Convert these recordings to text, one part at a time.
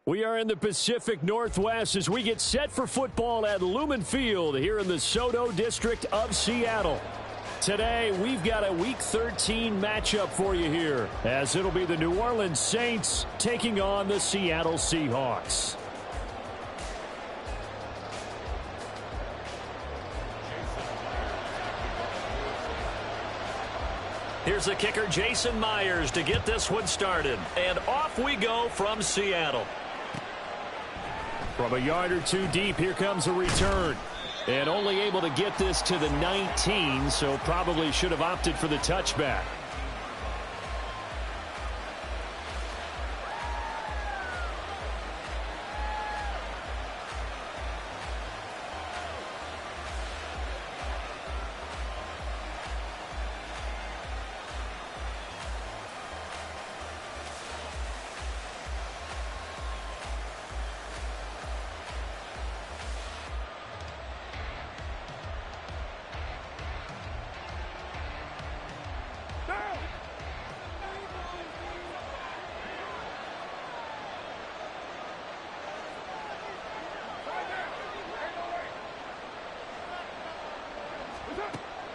We are in the Pacific Northwest as we get set for football at Lumen Field here in the Soto District of Seattle. Today, we've got a Week 13 matchup for you here, as it'll be the New Orleans Saints taking on the Seattle Seahawks. Here's the kicker, Jason Myers, to get this one started. And off we go from Seattle. From a yard or two deep, here comes a return. And only able to get this to the 19, so probably should have opted for the touchback.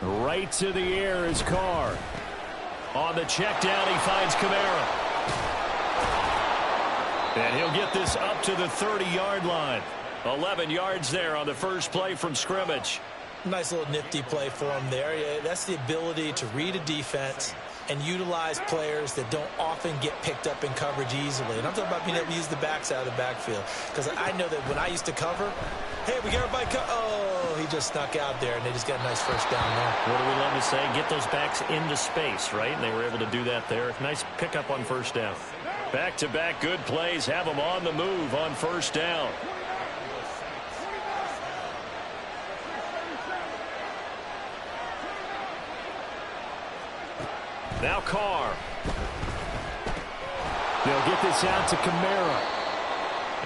Right to the air is Carr. On the check down, he finds Kamara. And he'll get this up to the 30-yard line. 11 yards there on the first play from scrimmage. Nice little nifty play for him there. Yeah, that's the ability to read a defense and utilize players that don't often get picked up in coverage easily. And I'm talking about being able to use the backs out of the backfield. Because I know that when I used to cover, hey, we got everybody oh, he just snuck out there, and they just got a nice first down there. What do we love to say? Get those backs into space, right? And they were able to do that there. Nice pickup on first down. Back-to-back good plays have them on the move on first down. Now Carr. They'll get this out to Kamara.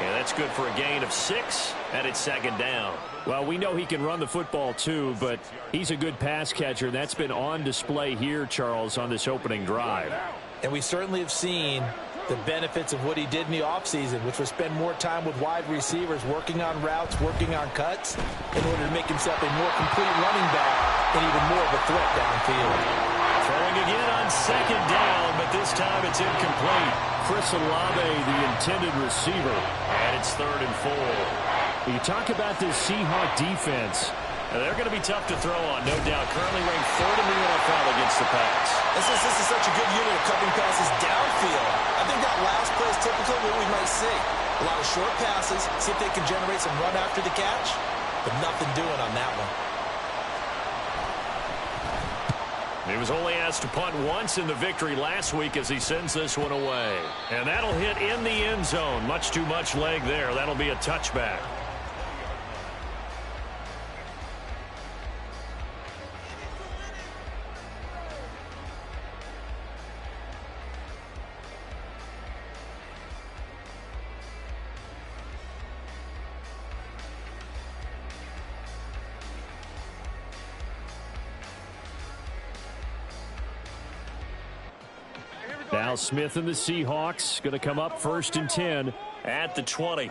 And that's good for a gain of 6, and it's second down. Well, we know he can run the football too, but he's a good pass catcher. That's been on display here, Charles, on this opening drive. And we certainly have seen the benefits of what he did in the offseason, which was spend more time with wide receivers, working on routes, working on cuts, in order to make himself a more complete running back and even more of a threat downfield. Throwing again on second down, but this time it's incomplete. Chris Olave, the intended receiver, and it's 3rd and 4. You talk about this Seahawk defense. They're going to be tough to throw on, no doubt. Currently ranked 3rd in the NFL against the pass. This is such a good unit of cutting passes downfield. I think that last play is typically what we might see. A lot of short passes, see if they can generate some run after the catch, but nothing doing on that one. He was only asked to punt once in the victory last week as he sends this one away. And that'll hit in the end zone. Much too much leg there. That'll be a touchback. Now Smith and the Seahawks going to come up 1st and 10 at the 20.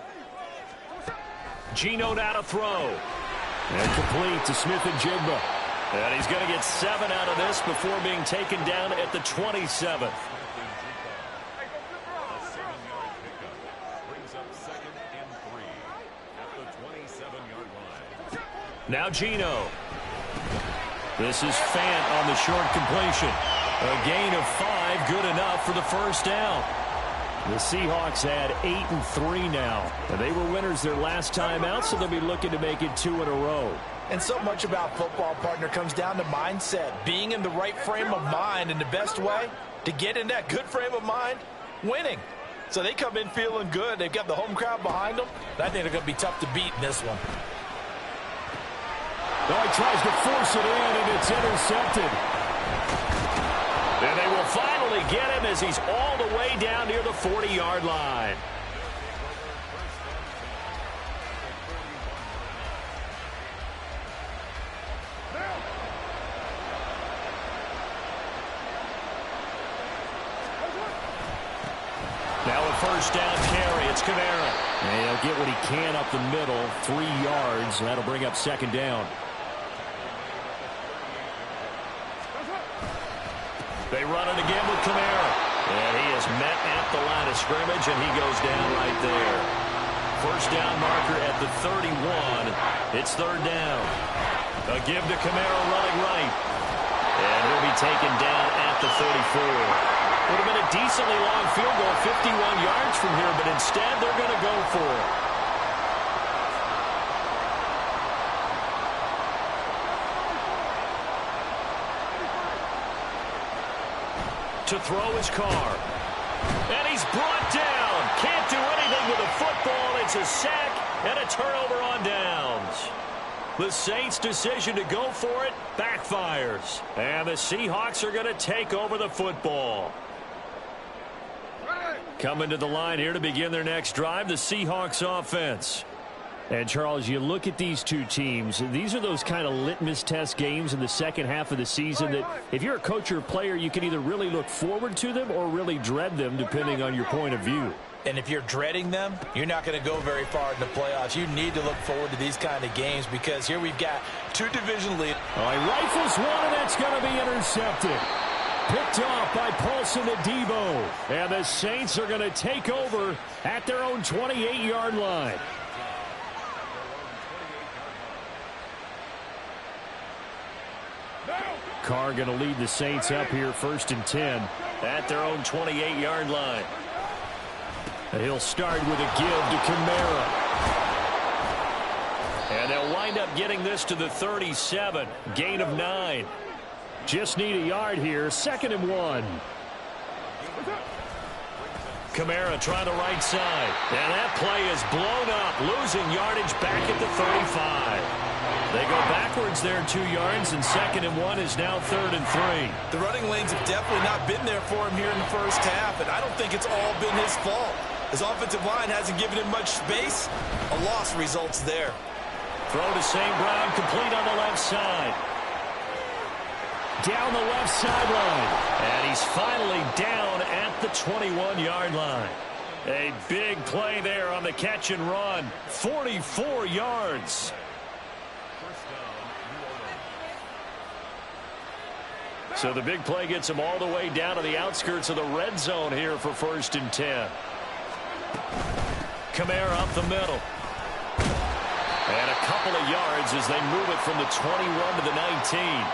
Geno now to throw. And complete to Smith and Jigba. And he's going to get 7 out of this before being taken down at the 27th. Now Geno. This is Fant on the short completion. A gain of 5, good enough for the first down. The Seahawks had 8-3 now. And they were winners their last time out, so they'll be looking to make it 2 in a row. And so much about football, partner, comes down to mindset. Being in the right frame of mind, and the best way to get in that good frame of mind, winning. So they come in feeling good. They've got the home crowd behind them. I think they're going to be tough to beat in this one. Oh, he tries to force it in, and it's intercepted. And they will finally get him as he's all the way down near the 40-yard line. Now a first down carry. It's Kamara. And he'll get what he can up the middle, 3 yards. That'll bring up second down. They run it again with Kamara. And he is met at the line of scrimmage, and he goes down right there. First down marker at the 31. It's third down. A give to Kamara running right. And he'll be taken down at the 34. Would have been a decently long field goal, 51 yards from here, but instead they're going to go for it. To throw his car. And he's brought down. Can't do anything with the football. It's a sack and a turnover on downs. The Saints' decision to go for it backfires. And the Seahawks are going to take over the football. Coming to the line here to begin their next drive, the Seahawks offense. And, Charles, you look at these two teams, these are those kind of litmus test games in the second half of the season that if you're a coach or a player, you can either really look forward to them or really dread them, depending on your point of view. And if you're dreading them, you're not going to go very far in the playoffs. You need to look forward to these kind of games because here we've got 2 division leaders. Oh, he rifles one, and that's going to be intercepted. Picked off by Paulson Adebo. And the Saints are going to take over at their own 28-yard line. Carr going to lead the Saints up here first and 10 at their own 28-yard line. And he'll start with a give to Kamara. And they'll wind up getting this to the 37. Gain of 9. Just need a yard here. Second and 1. Kamara trying the right side. And that play is blown up. Losing yardage back at the 35. They go backwards there 2 yards, and second and 1 is now third and 3. The running lanes have definitely not been there for him here in the first half, and I don't think it's all been his fault. His offensive line hasn't given him much space. A loss results there. Throw to St. Brown, complete on the left side. Down the left sideline. And he's finally down at the 21-yard line. A big play there on the catch and run. 44 yards. So the big play gets him all the way down to the outskirts of the red zone here for first and 10. Kamara up the middle. And a couple of yards as they move it from the 21 to the 19.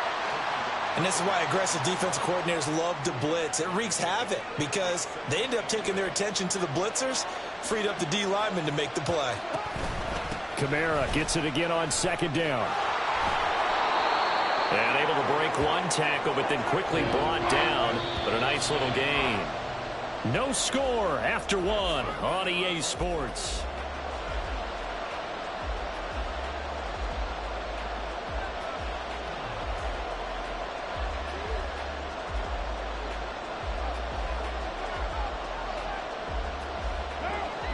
And this is why aggressive defensive coordinators love to blitz. It wreaks havoc because they end up taking their attention to the blitzers, freed up the D lineman to make the play. Kamara gets it again on second down. And able to break one tackle, but then quickly brought down. But a nice little gain. No score after 1 on EA Sports.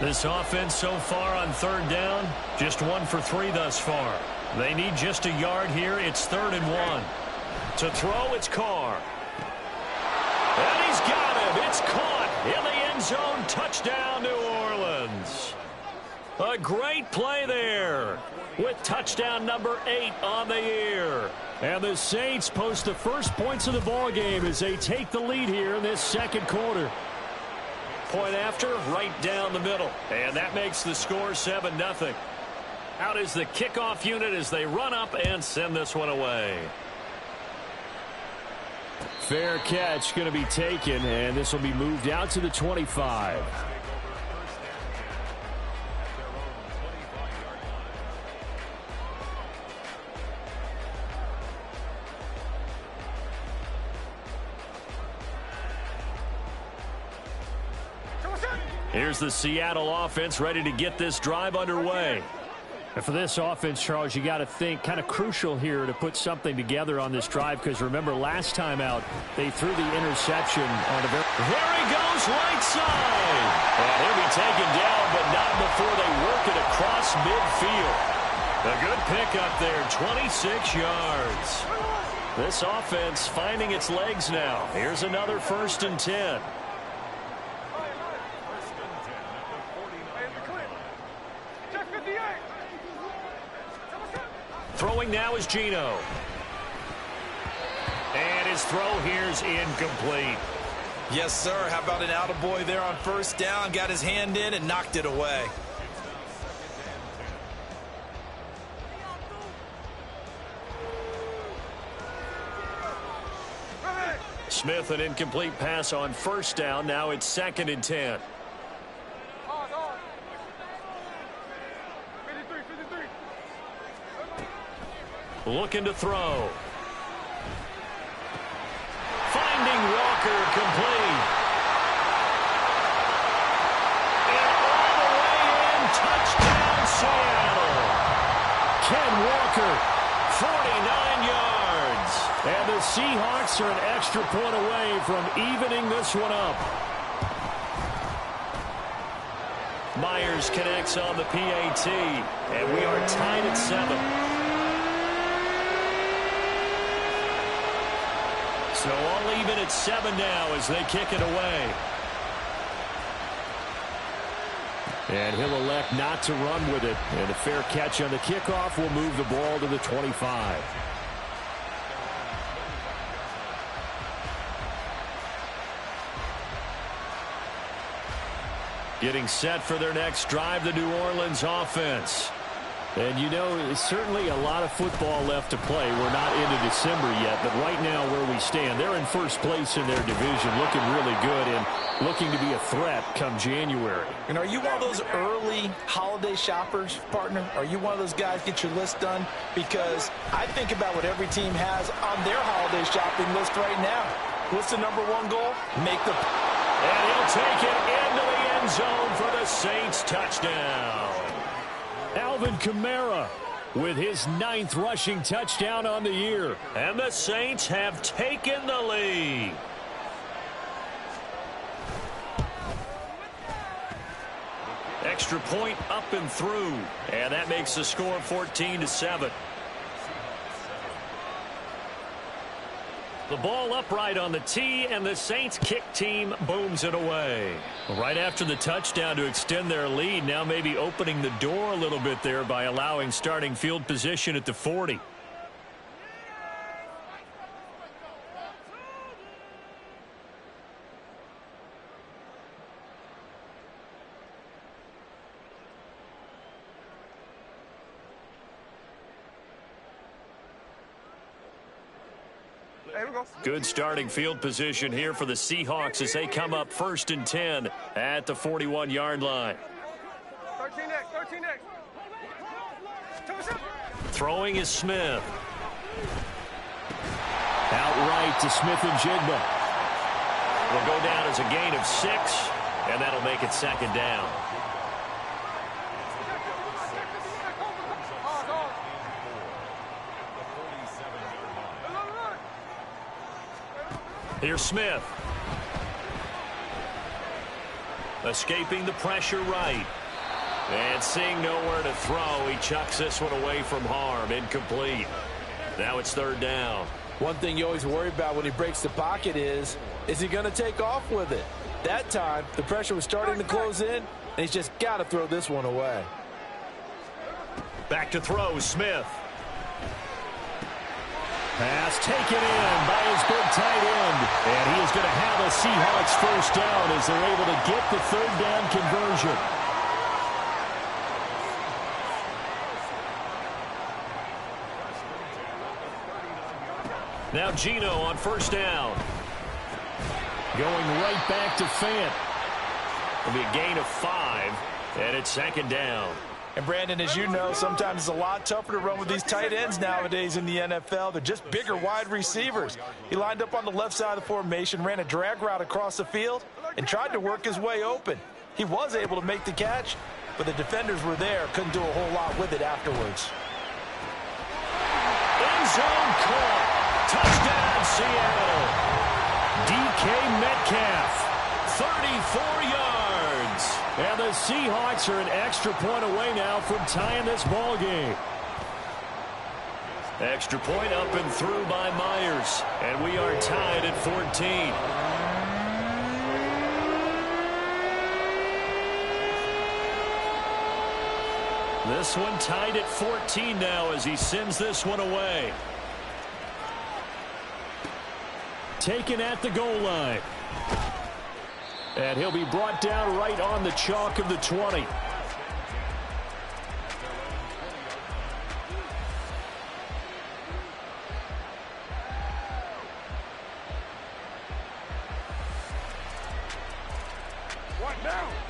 This offense so far on third down, just 1 for 3 thus far. They need just a yard here. It's third and 1. To throw, it's Carr. And he's got him. It's caught in the end zone. Touchdown, New Orleans. A great play there with touchdown number 8 on the year. And the Saints post the first points of the ball game as they take the lead here in this second quarter. Point after, right down the middle. And that makes the score 7-0. Out is the kickoff unit as they run up and send this one away. Fair catch going to be taken, and this will be moved out to the 25. Here's the Seattle offense ready to get this drive underway. And for this offense, Charles, you got to think kind of crucial here to put something together on this drive because remember last time out they threw the interception on the very. There he goes, right side. And he'll be taken down, but not before they work it across midfield. A good pickup there, 26 yards. This offense finding its legs now. Here's another first and 10. Throwing now is Geno. And his throw here's incomplete. Yes, sir. How about an attaboy there on first down? Got his hand in and knocked it away. Smith, an incomplete pass on first down. Now it's 2nd and 10. Looking to throw. Finding Walker, complete. And all the way in, touchdown Seattle. Ken Walker, 49 yards. And the Seahawks are an extra point away from evening this one up. Myers connects on the PAT, and we are tied at 7. So all even at 7 now as they kick it away. And he'll elect not to run with it. And a fair catch on the kickoff will move the ball to the 25. Getting set for their next drive, the New Orleans offense. And, you know, certainly a lot of football left to play. We're not into December yet, but right now where we stand, they're in first place in their division, looking really good and looking to be a threat come January. And are you one of those early holiday shoppers, partner? Are you one of those guys get your list done? Because I think about what every team has on their holiday shopping list right now. What's the #1 goal? Make the... And he'll take it into the end zone for the Saints touchdown. Alvin Kamara with his 9th rushing touchdown on the year. And the Saints have taken the lead. Extra point up and through. And that makes the score 14-7. The ball upright on the tee, and the Saints kick team booms it away. Right after the touchdown to extend their lead, now maybe opening the door a little bit there by allowing starting field position at the 40. Good starting field position here for the Seahawks as they come up 1st and 10 at the 41-yard line. 13 next. Throwing is Smith. Outright to Smith and Jigba. Will go down as a gain of 6, and that'll make it 2nd down. Here's Smith. Escaping the pressure right. And seeing nowhere to throw, he chucks this one away from harm. Incomplete. Now it's 3rd down. One thing you always worry about when he breaks the pocket is he going to take off with it? That time, the pressure was starting to close in, and he's just got to throw this one away. Back to throw, Smith. Pass taken in by his big tight end. And he is going to have a Seahawks 1st down as they're able to get the 3rd down conversion. Now Geno on 1st down. Going right back to Fant. It'll be a gain of 5, and it's 2nd down. And, Brandon, as you know, sometimes it's a lot tougher to run with these tight ends nowadays in the NFL. They're just bigger wide receivers. He lined up on the left side of the formation, ran a drag route across the field, and tried to work his way open. He was able to make the catch, but the defenders were there, couldn't do a whole lot with it afterwards. End zone caught. Touchdown, Seattle. DK Metcalf, 34 yards. And the Seahawks are an extra point away now from tying this ball game. Extra point up and through by Myers. And we are tied at 14. This one tied at 14 now as he sends this one away. Taken at the goal line. And he'll be brought down right on the chalk of the 20.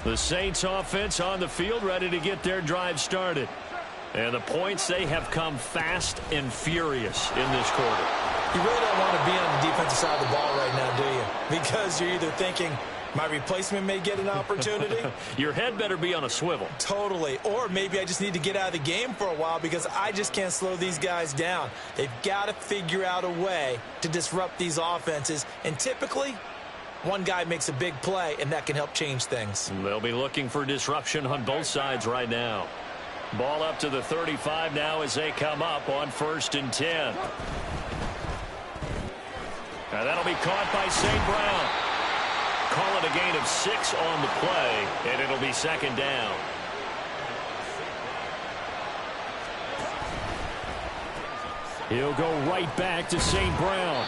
The Saints offense on the field ready to get their drive started. And the points, they have come fast and furious in this quarter. You really don't want to be on the defensive side of the ball right now, do you? Because you're either thinking, my replacement may get an opportunity. Your head better be on a swivel. Totally. Or maybe I just need to get out of the game for a while because I just can't slow these guys down. They've got to figure out a way to disrupt these offenses. And typically, one guy makes a big play, and that can help change things. They'll be looking for disruption on both sides right now. Ball up to the 35 now as they come up on 1st and 10. Now that'll be caught by St. Brown. Call it a gain of 6 on the play, and it'll be 2nd down. He'll go right back to St. Brown.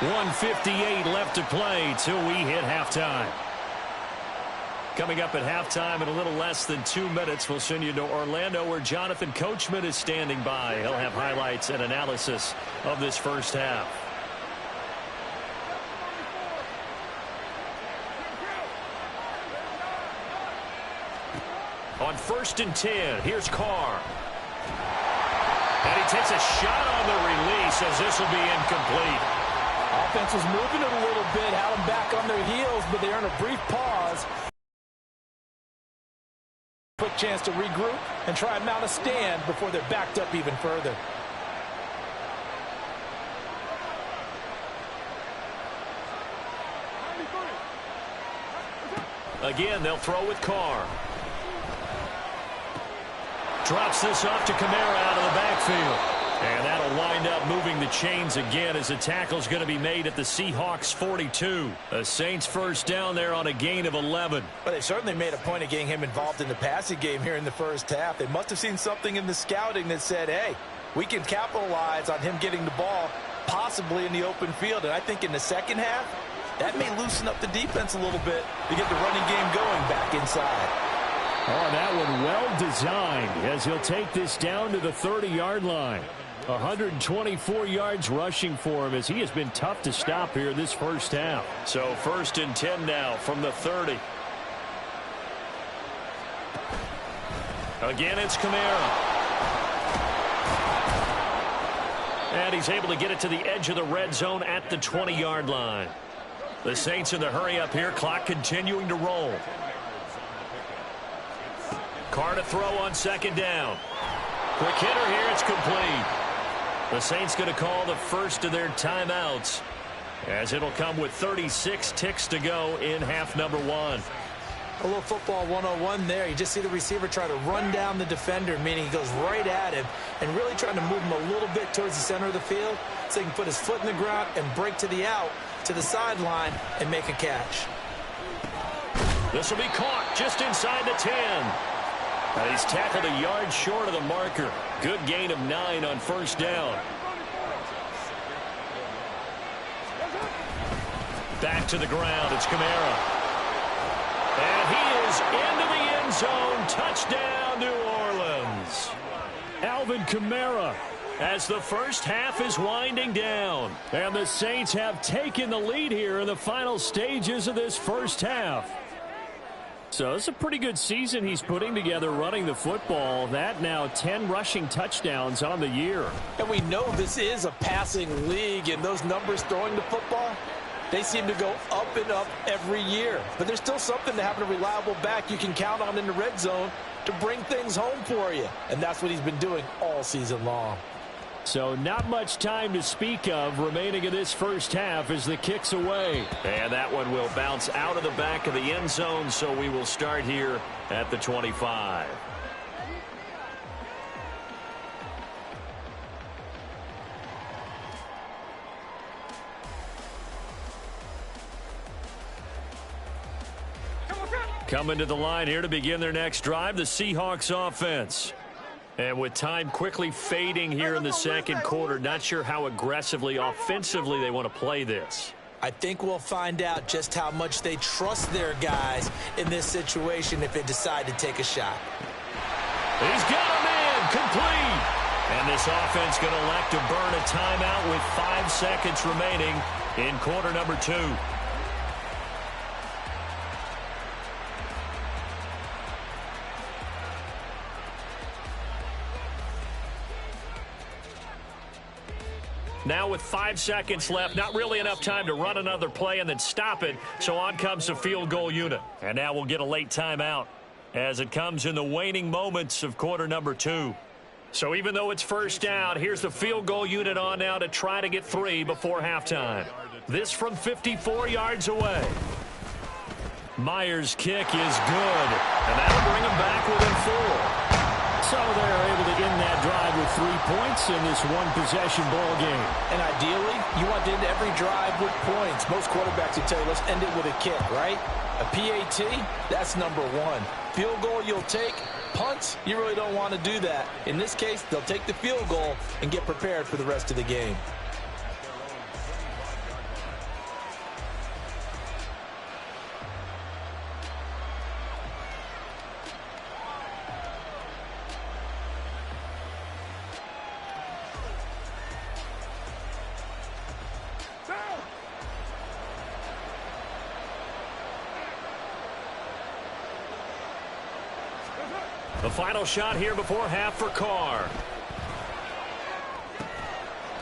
1:58 left to play till we hit halftime. Coming up at halftime in a little less than 2 minutes, we'll send you to Orlando where Jonathan Coachman is standing by. He'll have highlights and analysis of this first half. On 1st and 10, here's Carr. And he takes a shot on the release as this will be incomplete. Offense was moving it a little bit, had them back on their heels, but they earned a brief pause. Quick chance to regroup and try and mount a stand before they're backed up even further. Again, they'll throw with Carr. Drops this off to Kamara out of the backfield. And that'll wind up moving the chains again as the tackle's going to be made at the Seahawks 42. The Saints first down there on a gain of 11. But they certainly made a point of getting him involved in the passing game here in the first half. They must have seen something in the scouting that said, hey, we can capitalize on him getting the ball possibly in the open field. And I think in the second half, that may loosen up the defense a little bit to get the running game going back inside. Oh, that one well designed as he'll take this down to the 30-yard line. 124 yards rushing for him as he has been tough to stop here this first half. So 1st and 10 now from the 30. Again, it's Kamara. And he's able to get it to the edge of the red zone at the 20-yard line. The Saints in the hurry up here, clock continuing to roll. Carr to throw on 2nd down. Quick hitter here, it's complete. The Saints going to call the first of their timeouts as it'll come with 36 ticks to go in half number 1. A little football 101 there. You just see the receiver try to run down the defender, meaning he goes right at him and really trying to move him a little bit towards the center of the field so he can put his foot in the ground and break to the out, to the sideline, and make a catch. This will be caught just inside the 10. And he's tackled a yard short of the marker. Good gain of 9 on 1st down. Back to the ground. It's Kamara. And he is into the end zone. Touchdown, New Orleans. Alvin Kamara as the first half is winding down. And the Saints have taken the lead here in the final stages of this first half. So it's a pretty good season he's putting together running the football. That now 10 rushing touchdowns on the year. And we know this is a passing league, and those numbers throwing the football, they seem to go up and up every year. But there's still something to having a reliable back you can count on in the red zone to bring things home for you. And that's what he's been doing all season long. So not much time to speak of remaining in this first half as the kick's away. And that one will bounce out of the back of the end zone, so we will start here at the 25. Coming to the line here to begin their next drive, the Seahawks offense. And with time quickly fading here in the second quarter, not sure how aggressively, offensively they want to play this. I think we'll find out just how much they trust their guys in this situation if they decide to take a shot. He's got a man complete. And this offense going to elect to burn a timeout with 5 seconds remaining in quarter number 2. Now with 5 seconds left, not really enough time to run another play and then stop it. So on comes the field goal unit. And now we'll get a late timeout as it comes in the waning moments of quarter number 2. So even though it's first down, here's the field goal unit on now to try to get 3 before halftime. This from 54 yards away. Myers' kick is good, and that'll bring them back within 4. So they're able to end that drive with 3 points in this one-possession ball game. And ideally, you want to end every drive with points. Most quarterbacks will tell you, let's end it with a kick, right? A PAT, that's number 1. Field goal you'll take. Punts, you really don't want to do that. In this case, they'll take the field goal and get prepared for the rest of the game. The final shot here before half for Carr.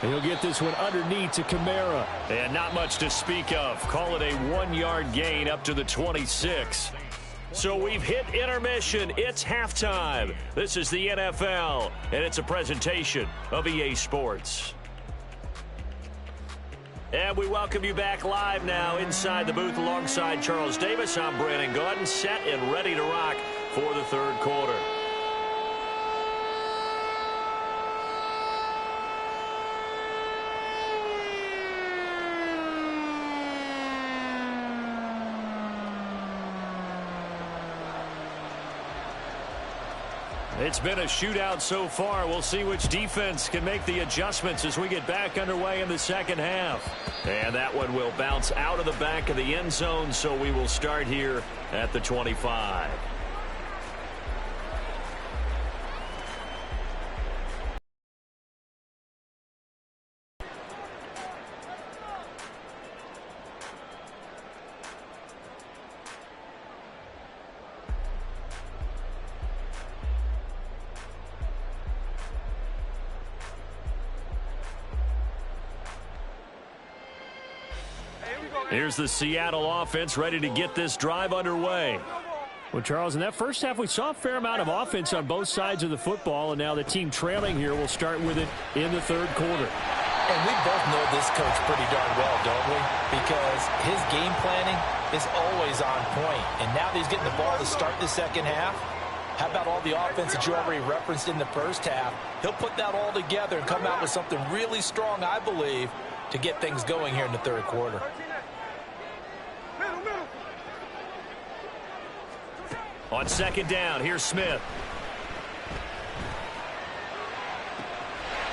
He'll get this one underneath to Kamara. And not much to speak of. Call it a 1-yard gain up to the 26. So we've hit intermission. It's halftime. This is the NFL, and it's a presentation of EA Sports. And we welcome you back live now inside the booth alongside Charles Davis. I'm Brandon Gaudin, set and ready to rock for the third quarter. It's been a shootout so far. We'll see which defense can make the adjustments as we get back underway in the second half. And that one will bounce out of the back of the end zone, so we will start here at the 25. Here's the Seattle offense ready to get this drive underway. Well, Charles, in that first half, we saw a fair amount of offense on both sides of the football, and now the team trailing here will start with it in the third quarter. And we both know this coach pretty darn well, don't we? Because his game planning is always on point. And now that he's getting the ball to start the second half, how about all the offense that you already referenced in the first half? He'll put that all together and come out with something really strong, I believe, to get things going here in the third quarter. On second down, here's Smith.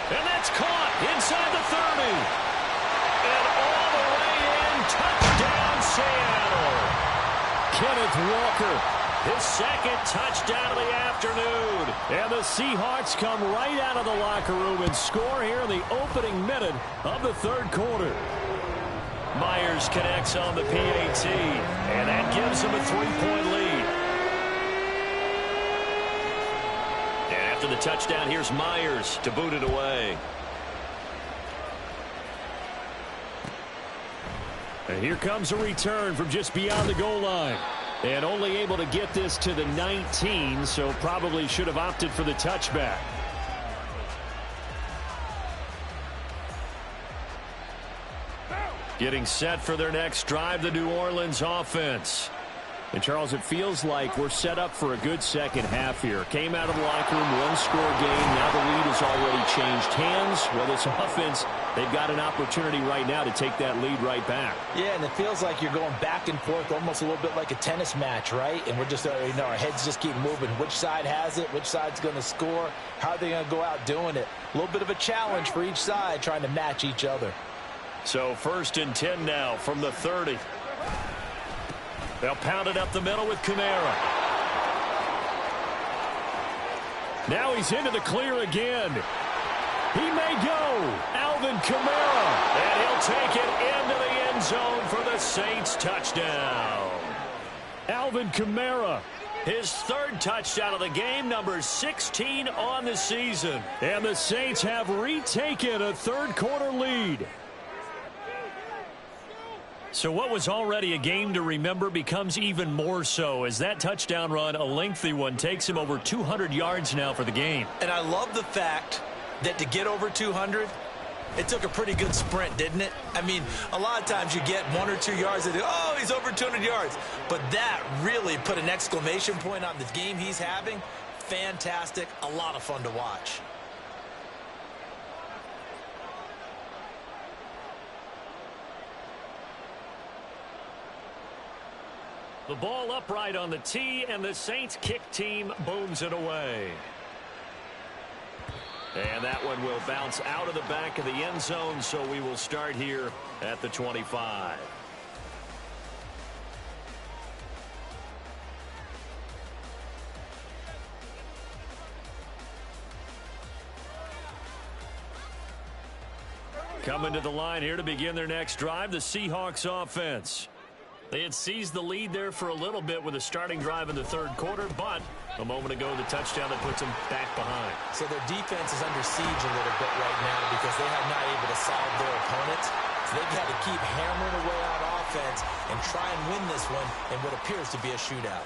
And that's caught inside the 30. And all the way in, touchdown Seattle. Kenneth Walker, his second touchdown of the afternoon. And the Seahawks come right out of the locker room and score here in the opening minute of the third quarter. Myers connects on the PAT, and that gives him a 3-point lead. After the touchdown, here's Myers to boot it away. And here comes a return from just beyond the goal line. And only able to get this to the 19, so probably should have opted for the touchback. Getting set for their next drive, the New Orleans offense. And, Charles, it feels like we're set up for a good second half here. Came out of the locker room, one-score game. Now the lead has already changed hands, whether it's offense They've got an opportunity right now to take that lead right back. Yeah, and it feels like you're going back and forth almost a little bit like a tennis match, right? And we're just, our heads just keep moving. Which side has it? Which side's going to score? How are they going to go out doing it? A little bit of a challenge for each side trying to match each other. So 1st and 10 now from the 30. They'll pound it up the middle with Kamara. Now he's into the clear again. He may go. Alvin Kamara. And he'll take it into the end zone for the Saints touchdown. Alvin Kamara, his 3rd touchdown of the game, number 16 on the season. And the Saints have retaken a 3rd quarter lead. So what was already a game to remember becomes even more so as that touchdown run, a lengthy one, takes him over 200 yards now for the game. And I love the fact that to get over 200, it took a pretty good sprint, didn't it? I mean, a lot of times you get 1 or 2 yards and oh, he's over 200 yards. But that really put an exclamation point on the game he's having. Fantastic. A lot of fun to watch. The ball upright on the tee, and the Saints kick team booms it away. And that one will bounce out of the back of the end zone, so we will start here at the 25. Coming to the line here to begin their next drive, the Seahawks offense. They had seized the lead there for a little bit with a starting drive in the 3rd quarter, but a moment ago the touchdown that puts them back behind. So their defense is under siege a little bit right now because they have not able to solve their opponents. So they've got to keep hammering away on offense and try and win this one in what appears to be a shootout.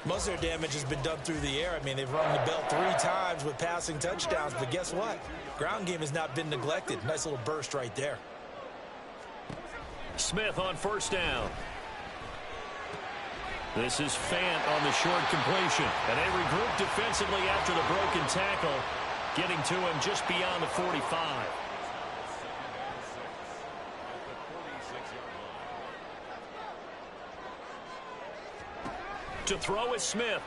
Most of their damage has been done through the air. I mean, they've rung the bell 3 times with passing touchdowns, but guess what? Ground game has not been neglected. Nice little burst right there. Smith on 1st down. This is Fant on the short completion. And they regroup defensively after the broken tackle, getting to him just beyond the 45. To throw is Smith.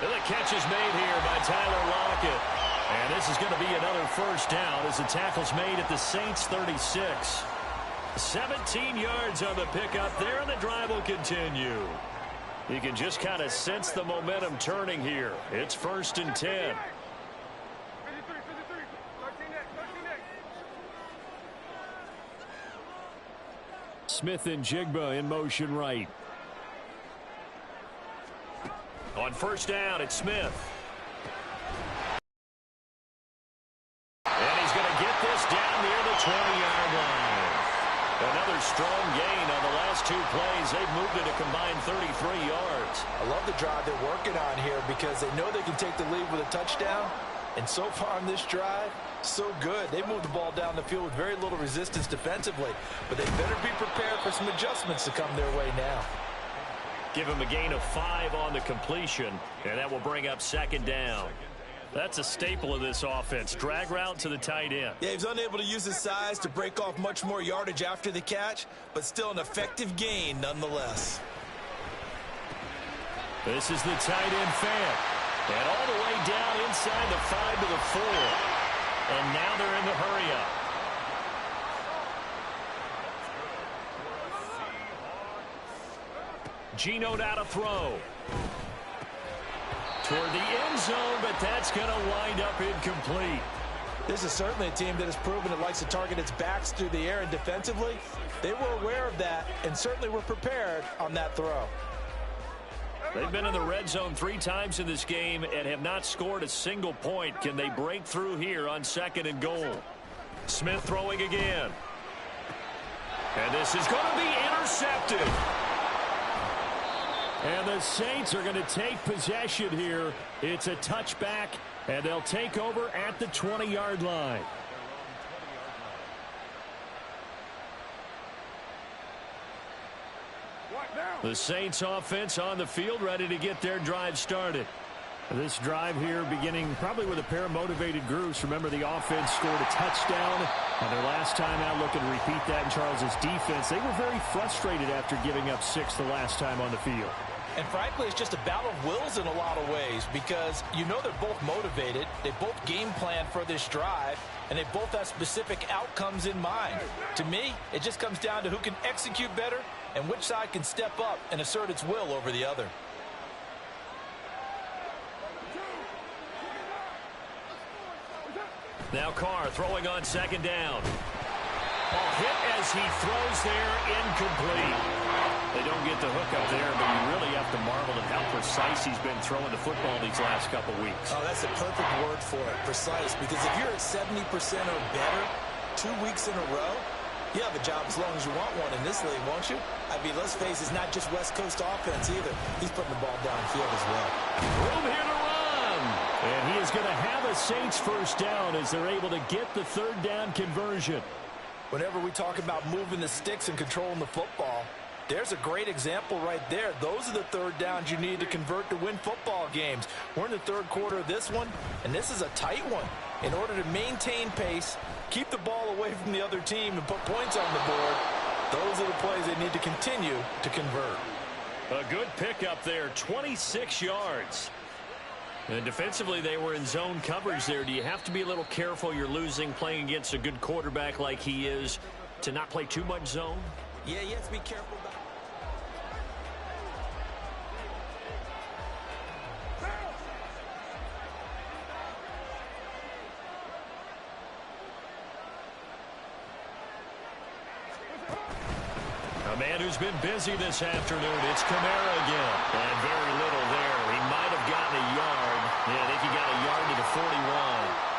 And the catch is made here by Tyler Lockett. And this is going to be another 1st down as the tackle's made at the Saints 36. 17 yards on the pickup there, and the drive will continue. You can just kind of sense the momentum turning here. It's 1st and 10. Smith and Jigba in motion right. On 1st down, it's Smith. And he's going to get this down near the 20-yard line. Another strong gain on the last 2 plays. They've moved it a combined 33 yards. I love the drive they're working on here because they know they can take the lead with a touchdown. And so far on this drive, so good. They moved the ball down the field with very little resistance defensively. But they better be prepared for some adjustments to come their way now. Give him a gain of 5 on the completion, and that will bring up 2nd down. That's a staple of this offense. Drag route to the tight end. Yeah, he's unable to use his size to break off much more yardage after the catch, but still an effective gain nonetheless. This is the tight end Fant. And all the way down inside the 5 to the 4. And now they're in the hurry-up. Geno now to throw. Toward the end zone, but that's going to wind up incomplete. This is certainly a team that has proven it likes to target its backs through the air, and defensively, they were aware of that and certainly were prepared on that throw. They've been in the red zone 3 times in this game and have not scored a single point. Can they break through here on 2nd and goal? Smith throwing again. And this is going to be intercepted. And the Saints are going to take possession here. It's a touchback, and they'll take over at the 20-yard line. The Saints offense on the field, ready to get their drive started. This drive here beginning probably with a pair of motivated groups. Remember, the offense scored a touchdown on their last time out, looking to repeat that in Charles's defense. They were very frustrated after giving up 6 the last time on the field. And frankly, it's just a battle of wills in a lot of ways because you know they're both motivated. They both game plan for this drive, and they both have specific outcomes in mind. To me, it just comes down to who can execute better and which side can step up and assert its will over the other. Now Carr throwing on second down. Ball hit as he throws there, incomplete. They don't get the hook up there, but you really have to marvel at how precise he's been throwing the football these last couple weeks. Oh, that's a perfect word for it, precise, because if you're at 70% or better 2 weeks in a row, you have a job as long as you want one in this league, won't you? I mean, let's face it, it's not just West Coast offense either. He's putting the ball downfield as well. Room here to run. And he is going to have a Saints first down as they're able to get the third down conversion. Whenever we talk about moving the sticks and controlling the football, there's a great example right there. Those are the third downs you need to convert to win football games. We're in the third quarter of this one, and this is a tight one. In order to maintain pace, keep the ball away from the other team, and put points on the board, those are the plays they need to continue to convert. A good pickup there, 26 yards. And defensively, they were in zone coverage there. Do you have to be a little careful? You're losing playing against a good quarterback like he is to not play too much zone? Yeah, you have to be careful about a man who's been busy this afternoon. It's Kamara again. And very little there. He might have gotten a yard. Yeah, I think he got a yard to the 41.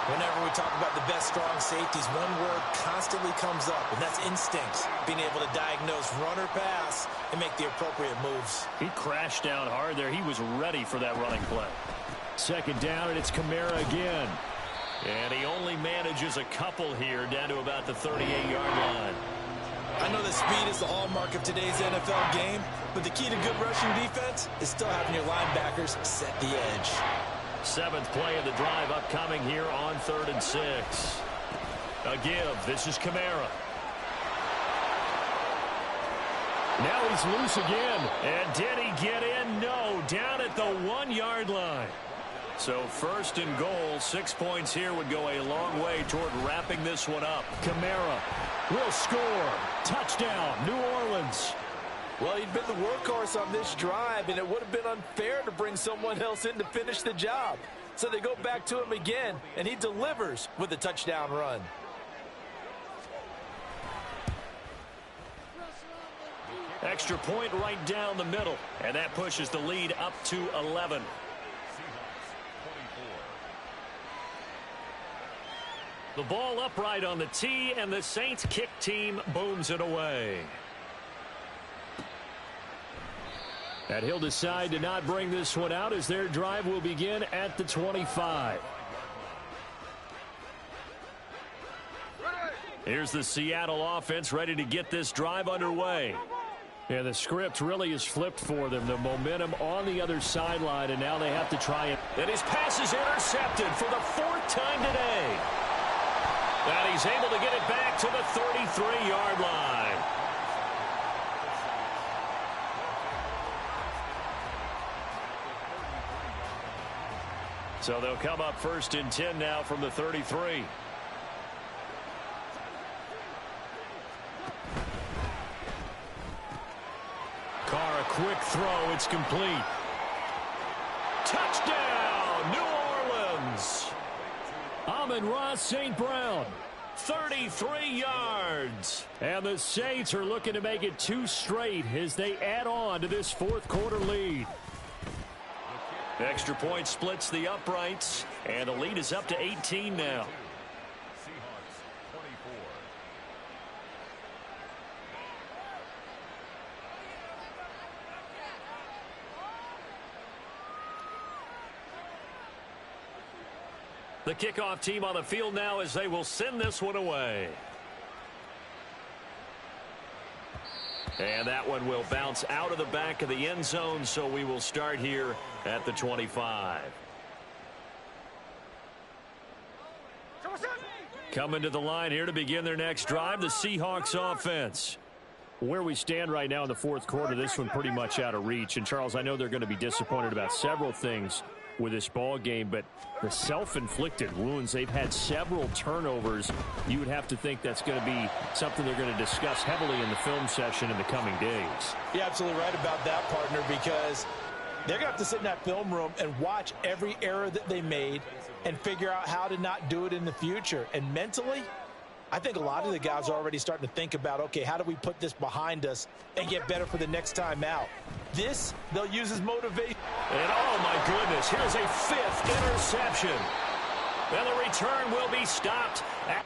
Whenever we talk about the best strong safeties, one word constantly comes up, and that's instincts. Being able to diagnose run or pass and make the appropriate moves. He crashed down hard there. He was ready for that running play. Second down, and it's Kamara again. And he only manages a couple here, down to about the 38-yard line. I know that speed is the hallmark of today's NFL game, but the key to good rushing defense is still having your linebackers set the edge. 7th play of the drive upcoming here on 3rd and 6. A give. This is Kamara. Now he's loose again. And did he get in? No. Down at the 1-yard line. So 1st and goal. 6 points here would go a long way toward wrapping this one up. Kamara will score. Touchdown, New Orleans. Well, he'd been the workhorse on this drive, and it would have been unfair to bring someone else in to finish the job. So they go back to him again, and he delivers with a touchdown run. Extra point right down the middle, and that pushes the lead up to 11. The ball upright on the tee, and the Saints kick team booms it away. And he'll decide to not bring this one out as their drive will begin at the 25. Here's the Seattle offense ready to get this drive underway. Yeah, the script really is flipped for them. The momentum on the other sideline, and now they have to try it. And his pass is intercepted for the 4th time today. And he's able to get it back to the 33-yard line. So they'll come up 1st and 10 now from the 33. Carr, a quick throw. It's complete. Touchdown, New Orleans. Amon-Ra St. Brown, 33 yards. And the Saints are looking to make it 2 straight as they add on to this 4th quarter lead. Extra point splits the uprights, and the lead is up to 18 now. The kickoff team on the field now as they will send this one away. And that one will bounce out of the back of the end zone, so we will start here at the 25. Coming to the line here to begin their next drive, the Seahawks offense. Where we stand right now in the fourth quarter, this one pretty much out of reach. And, Charles, I know they're going to be disappointed about several things with this ball game, but the self-inflicted wounds, they've had several turnovers. You would have to think that's going to be something they're going to discuss heavily in the film session in the coming days. You're absolutely right about that, partner, because they're going to have to sit in that film room and watch every error that they made and figure out how to not do it in the future. And mentally, I think a lot of the guys are already starting to think about, okay, how do we put this behind us and get better for the next time out? This, they'll use as motivation. And, oh, my goodness, here's a 5th interception. And the return will be stopped at